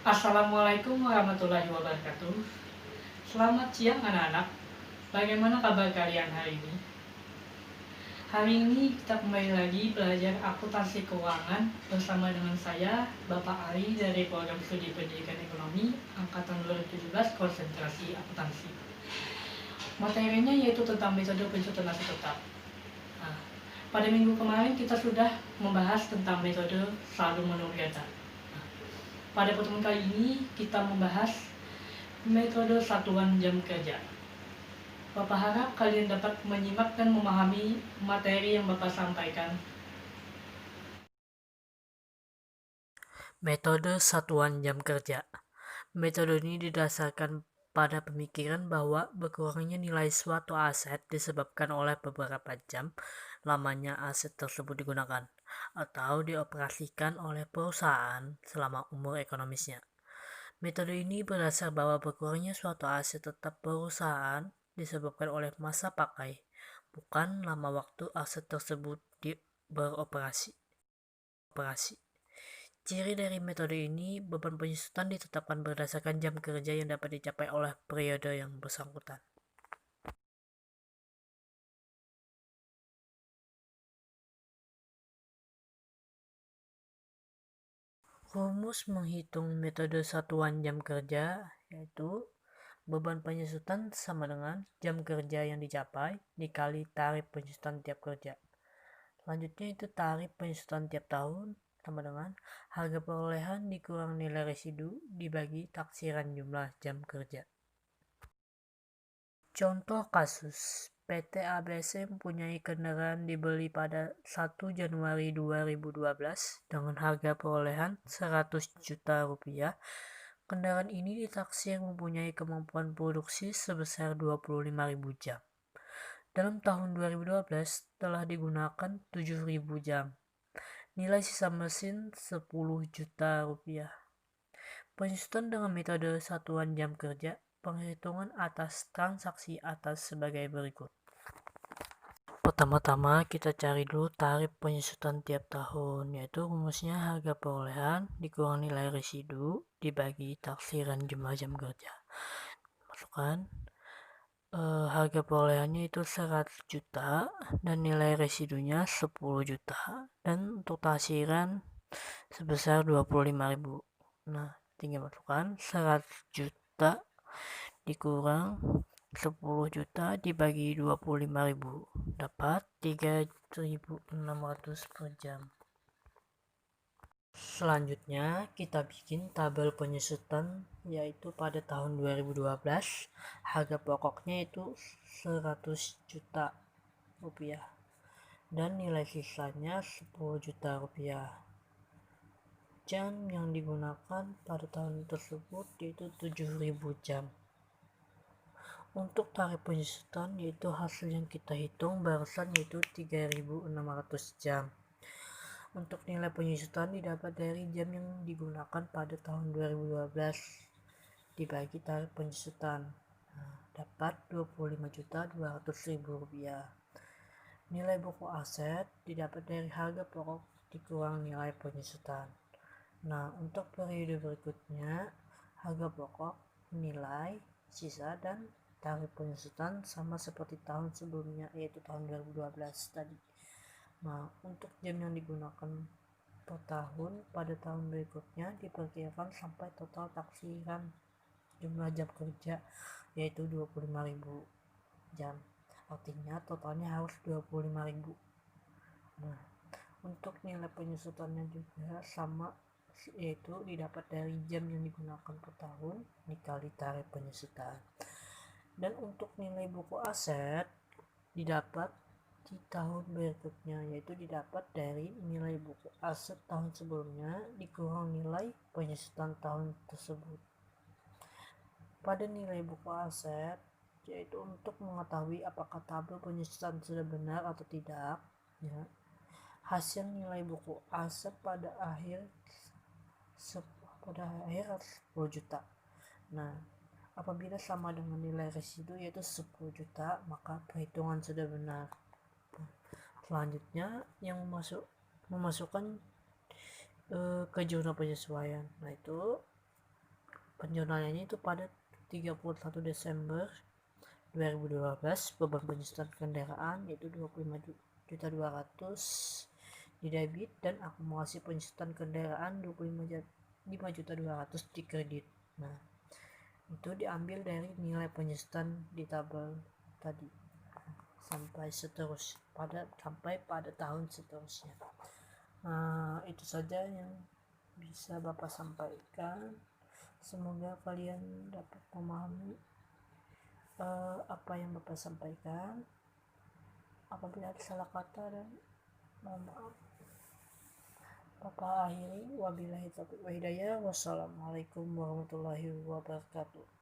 Assalamualaikum warahmatullahi wabarakatuh. Selamat siang anak-anak. Bagaimana kabar kalian hari ini? Hari ini kita kembali lagi belajar akuntansi keuangan bersama dengan saya, Bapak Ari dari Program Studi Pendidikan Ekonomi Angkatan 2017 Konsentrasi Akuntansi. Materinya yaitu tentang metode penyusunan nasi tetap. Nah, pada minggu kemarin kita sudah membahas tentang metode saldo menurut data. Pada pertemuan kali ini kita membahas metode satuan jam kerja. Bapak harap kalian dapat menyimak dan memahami materi yang Bapak sampaikan. Metode satuan jam kerja. Metode ini didasarkan pada pemikiran bahwa berkurangnya nilai suatu aset disebabkan oleh beberapa jam lamanya aset tersebut digunakan atau dioperasikan oleh perusahaan selama umur ekonomisnya. Metode ini berdasar bahwa berkurangnya suatu aset tetap perusahaan disebabkan oleh masa pakai, bukan lama waktu aset tersebut beroperasi. Ciri dari metode ini, beban penyusutan ditetapkan berdasarkan jam kerja yang dapat dicapai oleh periode yang bersangkutan. Rumus menghitung metode satuan jam kerja yaitu beban penyusutan sama dengan jam kerja yang dicapai dikali tarif penyusutan tiap kerja. Selanjutnya itu tarif penyusutan tiap tahun sama dengan harga perolehan dikurang nilai residu dibagi taksiran jumlah jam kerja. Contoh kasus, PT ABC mempunyai kendaraan dibeli pada 1 Januari 2012 dengan harga perolehan 100 juta rupiah. Kendaraan ini ditaksir mempunyai kemampuan produksi sebesar 25.000 jam. Dalam tahun 2012 telah digunakan 7.000 jam. Nilai sisa mesin 10 juta rupiah. Penyusutan dengan metode satuan jam kerja. Penghitungan atas transaksi atas sebagai berikut. Pertama-tama kita cari dulu tarif penyusutan tiap tahun, yaitu rumusnya harga perolehan dikurang nilai residu dibagi taksiran jumlah jam kerja. Masukkan harga perolehannya itu 100 juta dan nilai residunya 10 juta dan untuk taksiran sebesar 25.000. Nah, tinggal masukkan 100 juta dikurang 10 juta dibagi 25.000 dapat 3.600 per jam. Selanjutnya kita bikin tabel penyusutan yaitu pada tahun 2012 harga pokoknya itu 100 juta rupiah dan nilai sisanya 10 juta rupiah. Jam yang digunakan pada tahun tersebut yaitu 7.000 jam. Untuk tarif penyusutan yaitu hasil yang kita hitung barusan yaitu 3.600 jam. Untuk nilai penyusutan didapat dari jam yang digunakan pada tahun 2012 dibagi tarif penyusutan. Dapat 25.200.000 rupiah. Nilai buku aset didapat dari harga pokok dikurang nilai penyusutan. Nah, untuk periode berikutnya harga pokok, nilai, sisa, dan tarif penyusutan sama seperti tahun sebelumnya yaitu tahun 2012 tadi. Nah, untuk jam yang digunakan per tahun pada tahun berikutnya diperkirakan sampai total taksiran jumlah jam kerja yaitu 25.000 jam. Artinya totalnya harus 25.000. Nah, untuk nilai penyusutannya juga sama yaitu didapat dari jam yang digunakan per tahun dikali tarif penyusutan. Dan untuk nilai buku aset didapat di tahun berikutnya yaitu didapat dari nilai buku aset tahun sebelumnya dikurang nilai penyusutan tahun tersebut. Pada nilai buku aset yaitu untuk mengetahui apakah tabel penyusutan sudah benar atau tidak ya. Hasil nilai buku aset pada akhir 10 juta. Nah, apabila sama dengan nilai residu yaitu 10 juta maka perhitungan sudah benar. Selanjutnya yang memasukkan ke jurnal penyesuaian. Nah, itu penjualannya itu pada 31 Desember 2012. Beban penyusutan kendaraan yaitu 25.200.000 di debit dan akumulasi penyusutan kendaraan 25.200.000 di kredit. Nah, itu diambil dari nilai penyusutan di tabel tadi sampai pada tahun seterusnya. Nah, itu saja yang bisa Bapak sampaikan. Semoga kalian dapat memahami apa yang Bapak sampaikan. Apabila ada salah kata dan mohon maaf. Bapak akhiri, wabillahi taufiq wa hidayah. Wassalamualaikum warahmatullahi wabarakatuh.